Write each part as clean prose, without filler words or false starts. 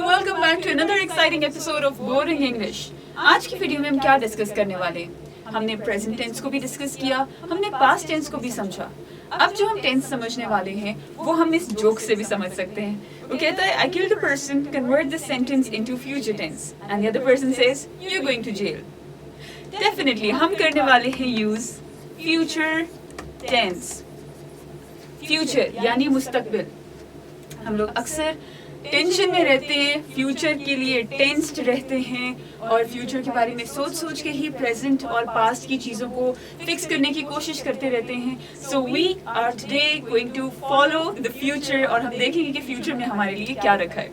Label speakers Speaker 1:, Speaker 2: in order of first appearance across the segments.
Speaker 1: Welcome back to another exciting episode of boring English. आज की video में हम क्या डिस्कस करने वाले हैं? हमने प्रेजेंट टेंस को भी डिस्कस किया, हमने पास्ट टेंस को भी समझा। अब जो हम टेंस समझने वाले हैं वो हम इस जोक से भी समझ सकते हैं। वो कहता है, I killed a person, convert this sentence into future tense and the other person says you are going to jail. Definitely हम करने वाले हैं यूज फ्यूचर टेंस। फ्यूचर यानी मुस्तकबिल। हम लोग अक्सर टेंशन में रहते हैं, फ्यूचर के लिए टेंस्ड रहते हैं और फ्यूचर के बारे में सोच सोच के ही प्रेजेंट और पास्ट की चीज़ों को फिक्स करने की कोशिश करते रहते हैं। So we are today going to follow the future और हम देखेंगे कि फ्यूचर में हमारे लिए क्या रखा है।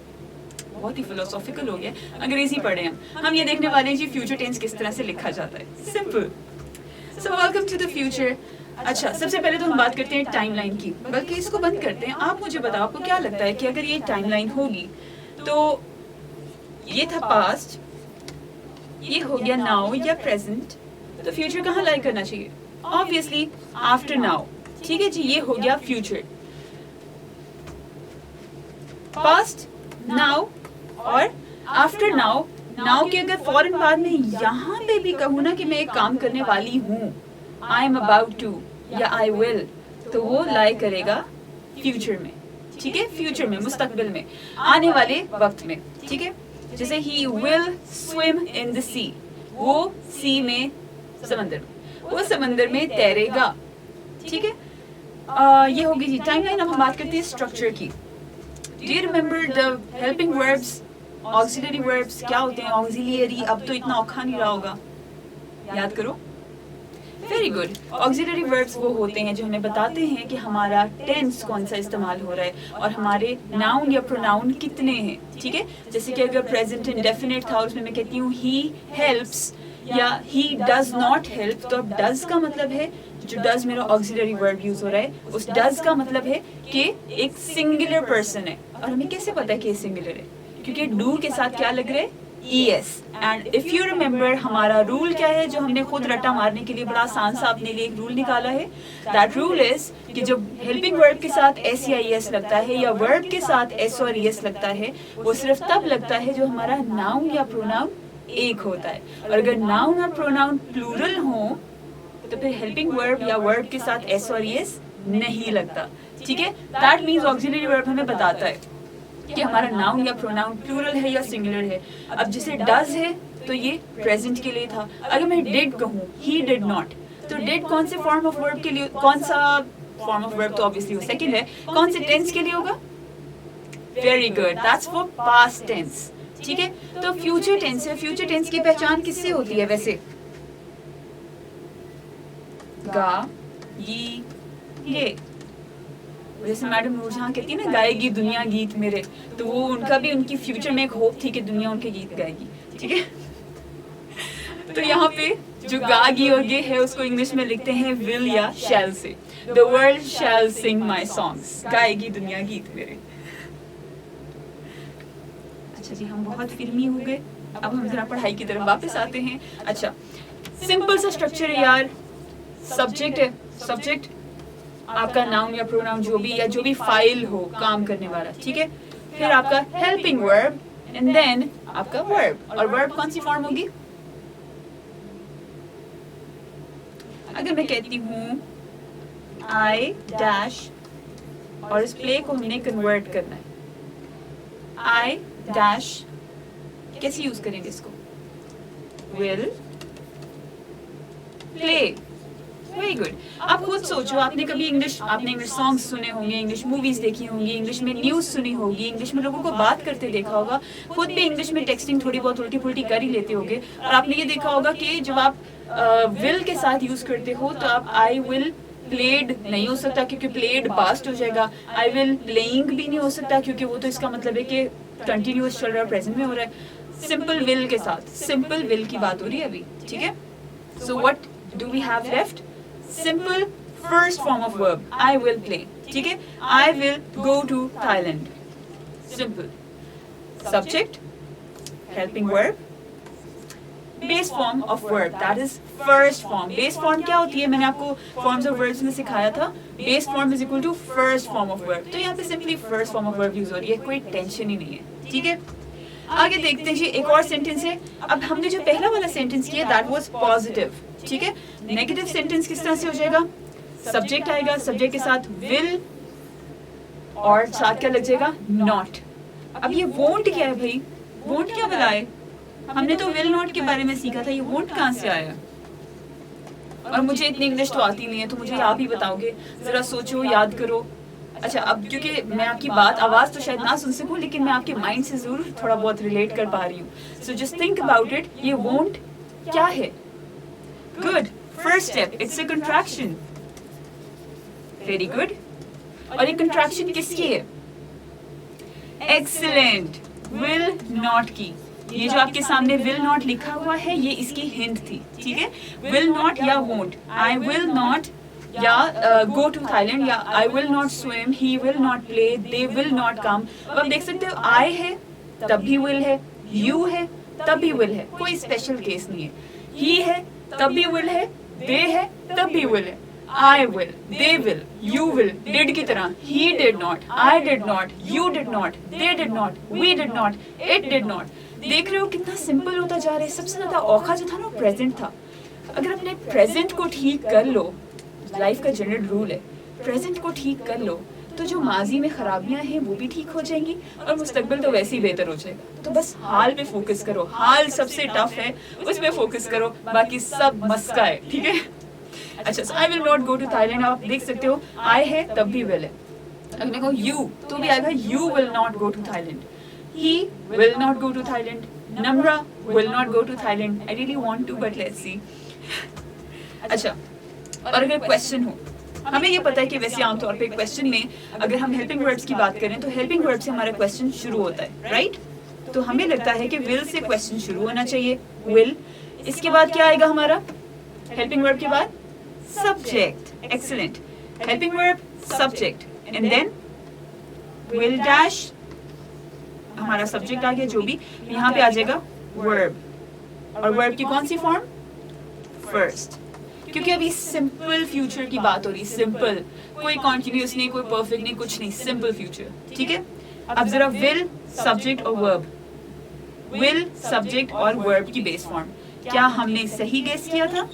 Speaker 1: बहुत ही फिलोसॉफिकल हो गया, अंग्रेजी पढ़े हम ये देखने वाले हैं जी फ्यूचर टेंस किस तरह से लिखा जाता है। Simple. So welcome to the future. अच्छा, सबसे पहले तो हम बात करते हैं टाइमलाइन की, बल्कि इसको बंद करते हैं। आप मुझे बताओ, आपको क्या लगता है कि अगर ये टाइमलाइन होगी तो ये था पास्ट, ये हो गया नाउ या प्रेजेंट, तो फ्यूचर कहाँ लाई करना चाहिए? Obviously after now. ठीक है जी, ये हो गया फ्यूचर। पास्ट, नाउ और आफ्टर नाउ। नाउ के अगर फौरन बाद में यहाँ पे भी कहूँ ना कि मैं एक काम करने वाली हूँ, आई एम अबाउट टू या आई विल, तो वो लाई करेगा फ्यूचर में। ठीक है, फ्यूचर में, मुस्तकबिल में, आने वाले वक्त में। ठीक है, जैसे ही will swim in the sea, वो सी में, समंदर में, वो समंदर में तैरेगा। ठीक है, ये होगी जी टाइमलाइन। अब हम बात करते हैं स्ट्रक्चर की। Do you remember the helping verbs, auxiliary verbs क्या होते हैं? ऑक्सिलियरी, अब तो इतना औखा नहीं रहा होगा, याद करो। Very good. ऑक्सिलरी वर्ब्स वो होते हैं जो हमें बताते हैं कि हमारा टेंस कौन सा इस्तेमाल हो रहा है और हमारे नाउन या प्रोनाउन कितने हैं। ठीक है, जैसे कि अगर प्रेजेंट इंडेफिनिट था, उसमें मैं कहती हूँ ही हेल्प्स या ही डज नॉट हेल्प, तो अब डज का मतलब है, जो डज मेरा ऑक्सिलरी वर्ब यूज हो रहा है, उस डज का मतलब है कि एक सिंगुलर पर्सन है। और हमें कैसे पता है कि ये सिंगुलर है? क्योंकि डू के साथ क्या लग रहा है? ES। And if you remember, हमारा रूल क्या है जो हमने खुद रट्टा मारने के लिए बड़ा आसान सा अपने लिए एक रूल निकाला है? दैट रूल इज कि जब हेल्पिंग वर्ब के साथ S या ES लगता है या वर्ब के साथ S और ES लगता है, वो सिर्फ तब लगता है जो हमारा नाउन या प्रोनाउन एक होता है। और अगर नाउन और प्रोनाउन प्लूरल हो तो फिर हेल्पिंग वर्ब या वर्ब के साथ S और ES नहीं लगता। ठीक है, दैट मीन्स ऑक्सिलरी वर्ब हमें बताता है कि हमारा नाउन या प्रोनाउन प्लूरल है या सिंगुलर है। अब जैसे डज है तो ये प्रेजेंट के लिए था। अगर मैं डिड कहूँ, ही डिड नॉट, तो डिड कौन से फॉर्म ऑफ वर्ब के लिए, कौन सा फॉर्म ऑफ वर्ब? तो ऑब्वियसली वो सेकंड है। कौन से टेंस के लिए होगा? Very good, that's for past tense. ठीक है, तो फ्यूचर टेंस है। फ्यूचर टेंस की पहचान किससे होती है वैसे? गा, ये, ये। जैसे मैडम नूरजहां कहती है ना, गाएगी दुनिया गीत मेरे, तो वो उनका भी, उनकी फ्यूचर में एक होप थी कि दुनिया उनके गीत गाएगी। ठीक है, तो यहाँ पे जो गागी और गे है उसको इंग्लिश में लिखते हैं विल या शैल से। The world shall sing my songs, गाएगी दुनिया गीत मेरे। अच्छा जी, हम बहुत फिल्मी हो गए, अब हम जरा पढ़ाई की तरफ वापस आते हैं। अच्छा, सिंपल सा स्ट्रक्चर है यार। सब्जेक्ट है, सब्जेक्ट आपका नाउन या प्रोनाउन जो भी, या जो भी फाइल हो काम करने वाला। ठीक है, फिर आपका हेल्पिंग वर्ब एंड देन आपका वर्ब। और वर्ब कौन सी फॉर्म होगी? अगर मैं कहती हूँ आई डैश, और इस प्ले को हमने कन्वर्ट करना है, आई डैश, कैसे यूज करेंगे इसको? Will play. Very good. आप खुद सोचो, आपने कभी आपने इंग्लिश सॉन्ग्स सुने होंगे, इंग्लिश मूवीज देखी होंगी, इंग्लिश में न्यूज सुनी होगी, इंग्लिश में लोगों को बात करते देखा होगा, खुद भी इंग्लिश में टेक्सटिंग थोड़ी बहुत उल्टी पुल्टी कर ही लेते होंगे। और आपने ये देखा होगा कि जब आप विल के साथ यूज करते हो तो आप आई विल प्लेड नहीं हो सकता क्योंकि प्लेड पास्ट हो जाएगा। आई विल प्लेइंग भी नहीं हो सकता क्योंकि वो तो इसका मतलब है कि कंटिन्यूअस चल रहा है, प्रेजेंट में हो रहा है। सिंपल विल के साथ, सिंपल विल की बात हो रही है अभी। ठीक है, so what do we have left? Simple first form of verb, I will play. ठीक है, I will go to Thailand, simple. Subject, helping verb, base form of verb, that is first form. Base form क्या होती है? मैंने आपको forms of verbs में सिखाया था, base form is equal to first form of verb. तो यहाँ पे simply first form of verb use हो रही है, कोई टेंशन ही नहीं है। ठीक है, आगे देखते हैं जी, एक और सेंटेंस है। अब हमने जो पहला वाला सेंटेंस किया दैट वाज पॉजिटिव, ठीक है। नेगेटिव सेंटेंस किस तरह से हो जाएगा? सब्जेक्ट आएगा, सब्जेक्ट के साथ विल और साथ क्या लग जाएगा? नॉट। अब ये वोंट क्या है भाई? वोंट क्या मिलाए? हमने तो विल नॉट के बारे में सीखा था, ये वोंट कहाँ से आया? और मुझे इतनी इंग्लिश तो आती नहीं है, तो मुझे आप ही बताओगे, जरा सोचो, याद करो। अच्छा, अब क्योंकि मैं आपकी बात, आवाज तो शायद ना सुन सकूं, लेकिन मैं आपके माइंड से जरूर थोड़ा बहुत रिलेट कर पा रही हूँ। So just think about it, ये वोंट क्या है? Good, first step, it's a contraction. Very good. और ये कंट्रैक्शन किसकी है? एक्सीलेंट, विल नॉट की। ये जो आपके सामने विल नॉट लिखा हुआ है, ये इसकी हिंट थी, ठीक है। विल नॉट या वोंट, आई विल नॉट या गो टू थाईलैंड, या आई will not swim, he will not play, they will not come. अब आप देख सकते हो, आई है तब भी विल है, यू है तब भी विल है, कोई स्पेशल केस नहीं है। ही है तब भी विल है, दे है तब भी विल है। I will, they will, you will, did की तरह, he did not, I did not, you did not, they did not, we did not, it did not। देख रहे हो कितना सिंपल होता जा रहा है। सबसे ज्यादा औखा जो था ना, प्रेजेंट था। अगर अपने प्रेजेंट को ठीक कर लो, लाइफ का जनरल रूल है, प्रेजेंट को ठीक कर लो तो जो माजी में खराबियां हैं वो भी ठीक हो जाएंगी और मुस्तकबिल तो वैसे ही बेहतर हो जाएगा। तो बस हाल पे फोकस करो, हाल सबसे टफ है, उस पे फोकस करो, बाकी सब मस्का है, ठीक है। अच्छा, so I will not go to Thailand, आप देख सकते हो आई है तब भी विल है। अगर मैं कहूँ यू तो भी आएगा, you will not go to Thailand, he will not go to Thailand, Namra will not go to Thailand. I really want to but let's see. अच्छा, और अगर क्वेश्चन हो, हमें ये पता है कि वैसे आमतौर पे क्वेश्चन में अगर हम हेल्पिंग वर्ड्स की बात करें तो हेल्पिंग वर्ड से हमारा क्वेश्चन शुरू होता है, राइट? तो हमें लगता है कि विल से क्वेश्चन शुरू होना चाहिए, विल। इसके बाद क्या आएगा हमारा हेल्पिंग वर्ब के बाद? Subject. Excellent, helping verb, subject, and then will dash, हमारा सब्जेक्ट आ गया जो भी, यहाँ पे आ जाएगा वर्ब। और वर्ब की कौन सी फॉर्म? फर्स्ट, क्योंकि अभी सिंपल फ्यूचर की बात हो रही, सिंपल, कोई कॉन्टिन्यूस नहीं, कोई परफेक्ट नहीं, कुछ नहीं, सिंपल फ्यूचर, ठीक है। अब जरा विल, सब्जेक्ट और वर्ब, विल, सब्जेक्ट और वर्ब की बेस फॉर्म, क्या हमने सही गेस किया था?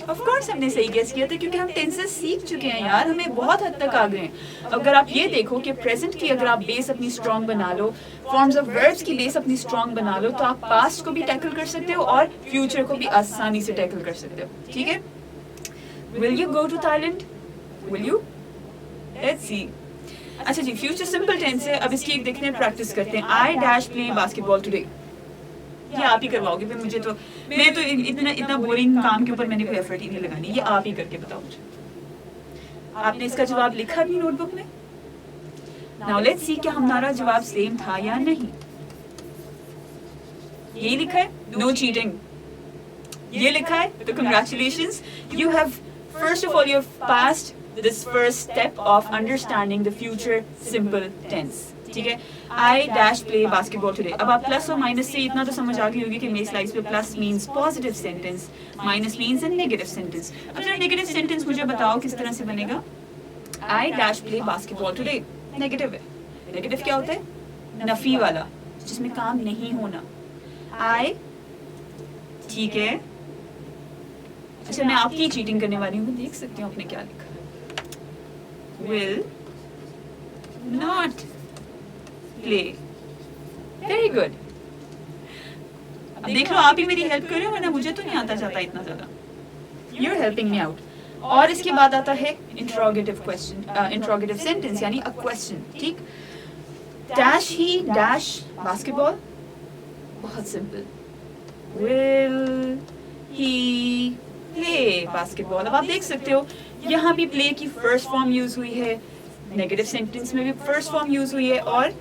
Speaker 1: ऑफ कोर्स हमने सही गेस किया था, क्योंकि हम टेंसेस सीख चुके हैं यार, हमें बहुत हद तक आ गए हैं। अगर आप ये देखो कि प्रेजेंट की अगर आप बेस अपनी स्ट्रॉन्ग बना लो, फॉर्म्स ऑफ वर्ब्स की बेस अपनी स्ट्रॉन्ग बना लो, तो आप पास्ट को भी टैकल कर सकते हो और फ्यूचर को भी आसानी से टैकल कर सकते हो, ठीक है। Will you go to Thailand? Will you? Let's see. अच्छा जी, फ्यूचर सिंपल टेंस है। अब इसकी एक देखते हैं, प्रैक्टिस करते हैं। I dash play basketball today. ये आप ही करवाओगे फिर मुझे, तो मैं तो इतना बोरिंग काम के ऊपर मैंने कोई एफर्ट ही नहीं लगानी, ये आप ही करके बताओ मुझे। आपने इसका जवाब लिखा भी नोटबुक में? Now let's see क्या हमारा जवाब सेम था या नहीं। ये लिखा है, no cheating। ये लिखा है तो congratulations, you have first of all you have passed this first step of understanding the future simple tense, ठीक है। I dash play basketball today। अब आप प्लस और माइनस से इतना तो समझ आ गई होगी कि मेरी स्लाइड्स पे plus means positive sentence, minus means an negative sentence. अब जरा नेगेटिव सेंटेंस मुझे बताओ किस तरह से बनेगा। I dash play basketball today, negative है। नेगेटिव क्या होता है? नफी वाला, जिसमें काम नहीं होना। I, ठीक है। अच्छा, मैं आपकी चीटिंग करने वाली हूँ, देख सकती हूँ आपने क्या लिखा है। Will not play, very good। अब देख लो, आप ही मेरी हेल्प कर रहे हो, वरना मुझे तो नहीं आता जाता इतना ज्यादा। You're helping me out। और इसके बाद आता है इंट्रोगेटिव क्वेश्चन, इंट्रोगेटिव सेंटेंस यानी अ क्वेश्चन, ठीक। डैश ही डैश बास्केटबॉल, बहुत simple. Will he play basketball? अब आप देख सकते हो यहाँ भी प्ले की फर्स्ट फॉर्म यूज हुई है, नेगेटिव सेंटेंस में भी फर्स्ट फॉर्म यूज हुई है, और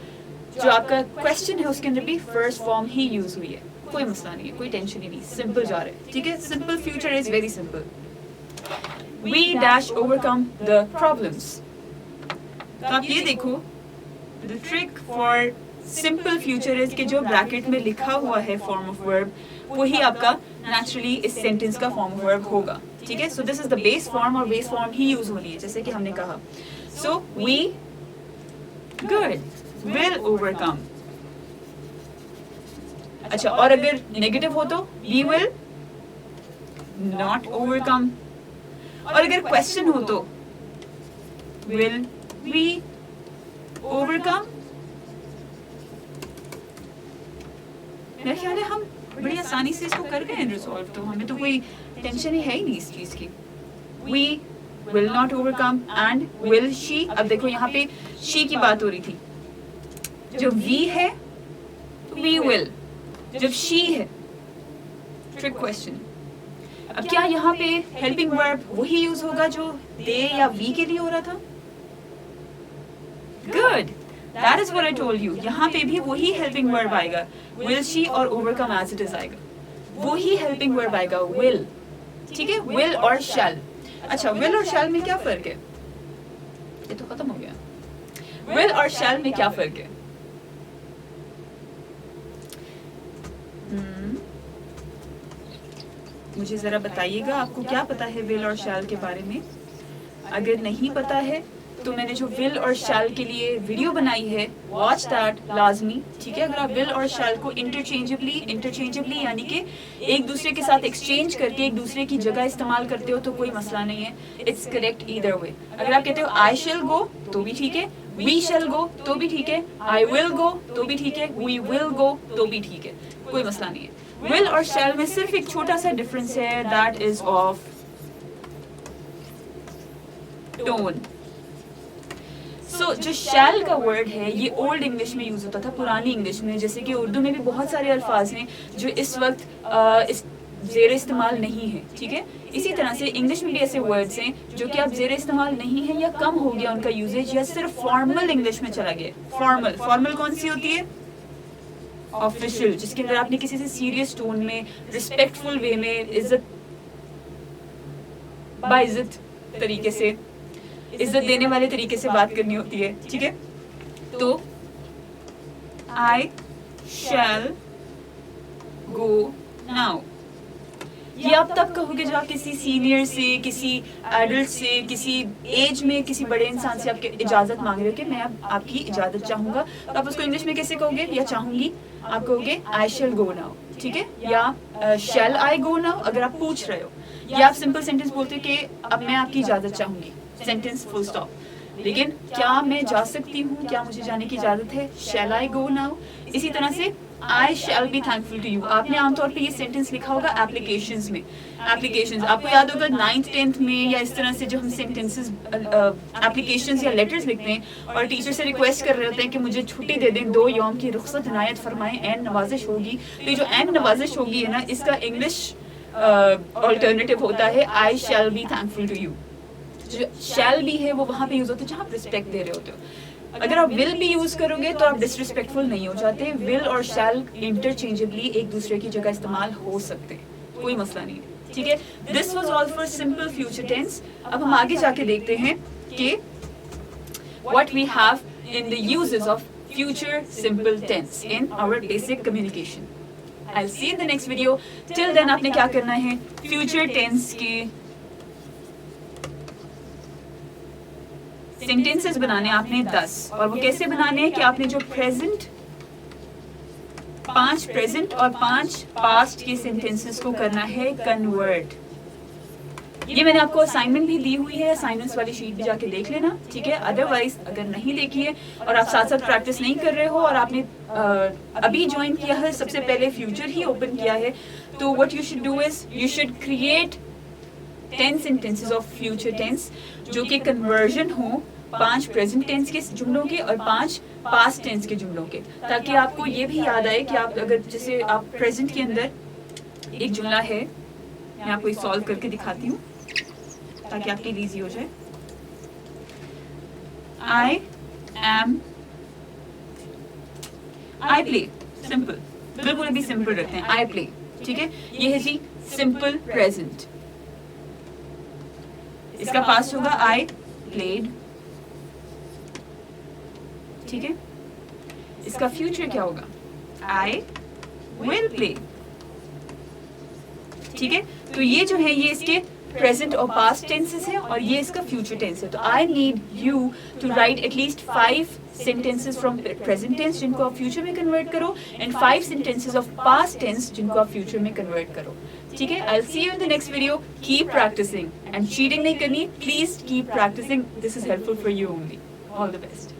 Speaker 1: जो आपका क्वेश्चन है उसके अंदर भी फर्स्ट फॉर्म ही यूज हुई है। कोई मसला नहीं है, कोई टेंशन ही नहीं, सिंपल जा रहा है, ठीक है। Simple future is very simple. We dash overcome the problems। तो आप ये देखो, the trick for simple future is कि जो ब्रैकेट में लिखा हुआ है फॉर्म ऑफ वर्ब, वही आपका नेचुरली इस सेंटेंस का फॉर्म ऑफ वर्ब होगा, ठीक है। So this is the base form, और बेस फॉर्म ही यूज होनी है, जैसे कि हमने कहा। सो we good will overcome। अच्छा, और अगर नेगेटिव हो तो वी विल नॉट ओवरकम, और अगर क्वेश्चन हो तो विल वी ओवरकम। मेरा ख्याल है हम बड़ी आसानी से इसको कर गए हैं रिजॉल्व, तो हमें तो कोई टेंशन ही है ही नहीं इस चीज की। We will not overcome and will she. अब देखो यहाँ पे शी की बात हो रही थी, जब वी है तो वी विल, जब शी है ट्रिक क्वेश्चन। अब क्या यहाँ पे हेल्पिंग वर्ब वही यूज होगा जो दे या वी के लिए हो रहा था? Good, that is what I told you. यहाँ पे भी वही हेल्पिंग वर्ब आएगा, विल शी और ओवरकम एज इट इज आएगा, वही हेल्पिंग वर्ब आएगा विल। ठीक है, विल और शैल। अच्छा, विल और शैल में क्या फर्क है? ये तो खत्म हो गया। विल और शैल में क्या फर्क है? मुझे जरा बताइएगा, आपको क्या पता है विल और शैल के बारे में? अगर नहीं पता है तो मैंने जो विल और शैल के लिए वीडियो बनाई है, वॉच दैट लाजमी। ठीक है, अगर आप विल और शैल को इंटरचेंजेबली यानी कि एक दूसरे के साथ एक्सचेंज करके एक दूसरे की जगह इस्तेमाल करते हो तो कोई मसला नहीं है, इट्स करेक्ट ईदर वे। अगर आप कहते हो आई शैल गो तो भी ठीक है, वी शैल गो तो भी ठीक है, आई विल गो तो भी ठीक है, वी विल गो तो भी ठीक है, कोई मसला नहीं है। विल और शैल में सिर्फ एक छोटा सा डिफरेंस है, दैट इज ऑफ टोन। सो जो शैल का वर्ड है ये ओल्ड इंग्लिश में यूज होता था, पुरानी इंग्लिश में, जैसे कि उर्दू में भी बहुत सारे अल्फाज हैं जो इस वक्त ज़ेर इस्तेमाल नहीं है। ठीक है, इसी तरह से इंग्लिश में भी ऐसे वर्ड्स हैं जो कि अब ज़ेर इस्तेमाल नहीं है या कम हो गया उनका यूजेज, या सिर्फ फॉर्मल इंग्लिश में चला गया। फॉर्मल कौन सी होती है? ऑफिशियल, जिसके अंदर आपने किसी से सीरियस टोन में, रिस्पेक्टफुल वे में, इज्जत बाइज्जत तरीके से, इज्जत देने वाले तरीके से बात करनी होती है। ठीक है, तो आई शैल गो नाउ, ये आप तब कहोगे जब आप किसी सीनियर से, किसी एडल्ट से, किसी एज में किसी बड़े इंसान से आपके इजाजत मांग रहे हो कि मैं अब आपकी इजाजत चाहूंगा, तो आप उसको इंग्लिश में कैसे कहोगे या चाहूंगी? आप कहोगे आई शैल गो नाउ। ठीक है, या शैल आई गो नाउ अगर आप पूछ रहे हो, या आप सिंपल सेंटेंस बोलते हो कि अब मैं आपकी इजाजत चाहूंगी, सेंटेंस फुल स्टॉप। लेकिन क्या मैं जा सकती हूँ, क्या मुझे जाने की इजाजत है? Shall I go now. इसी तरह से I shall be thankful to you, आपने आमतौर पे ये सेंटेंस लिखा होगा एप्लीकेशंस में। एप्लीकेशंस आपको याद होगा 9th 10th में, या इस तरह से जो हम सेंटेंसेस एप्लीकेशंस या लेटर्स लिखते हैं और टीचर से रिक्वेस्ट कर रहे होते हैं कि मुझे छुट्टी दे दें, 2 यौम की रुख्सत इनायत फरमाएं, एन नवाजिश होगी। तो ये जो एन नवाजिश होगी है ना, इसका इंग्लिश ऑल्टरनेटिव होता है I shall be thankful to you. जो शैल भी है वो वहाँ पे यूज होता है जहाँ आप रिस्पेक्ट दे रहे होते हो। अगर आप विल भी यूज करोगे तो आप डिसरिस्पेक्टफुल नहीं हो जाते। विल और शैल इंटरचेंजेबली एक दूसरे की जगह इस्तेमाल हो सकते हैं, कोई मसला नहीं है। ठीक है, this was all for simple future tense. अब हम आगे जाके देखते हैं कि what we have in the usages of future simple tense in our basic communication. I'll see you in the next video. Till then आपने क्या करना है, फ्यूचर टेंस के सेंटेंसेस बनाने आपने 10, और वो कैसे बनाने हैं कि आपने जो प्रेजेंट 5 प्रेजेंट और 5 पास्ट के सेंटेंसेस को करना है कन्वर्ट। ये मैंने आपको असाइनमेंट भी दी हुई है, असाइनमेंट्स वाली शीट भी जाके देख लेना। ठीक है, अदरवाइज अगर नहीं देखी है और आप साथ साथ प्रैक्टिस नहीं कर रहे हो और आपने अभी ज्वाइन किया है, सबसे पहले फ्यूचर ही ओपन किया है, तो what you should do is you should create 10 sentences of future tense जो कि कन्वर्जन हो 5 प्रेजेंट टेंस के जुमलों के और 5 पास्ट टेंस के जुमलों के, ताकि आपको ये भी याद आए कि आप अगर जैसे आप प्रेजेंट के अंदर एक जुमला है, मैं आपको सॉल्व करके दिखाती हूँ ताकि आपके लिए इजी हो जाए। आई प्ले, सिंपल, बिल्कुल अभी सिंपल रखते हैं, आई प्ले। ठीक है, ये है जी सिंपल प्रेजेंट, इसका पास्ट होगा आई प्लेड। ठीक है, इसका फ्यूचर क्या होगा, आई विल प्ले। ठीक है, तो ये जो है ये इसके प्रेजेंट और पास्ट टेंसेस है और ये इसका फ्यूचर टेंस है। तो I need you to write at least 5 sentences from present tense जिनको आप फ्यूचर में कन्वर्ट करो, and 5 sentences of past tense जिनको आप फ्यूचर में कन्वर्ट करो. ठीक है, I will see you in the next video. Keep practising and cheating नहीं करनी. Please keep practising. This is helpful for you only. All the best.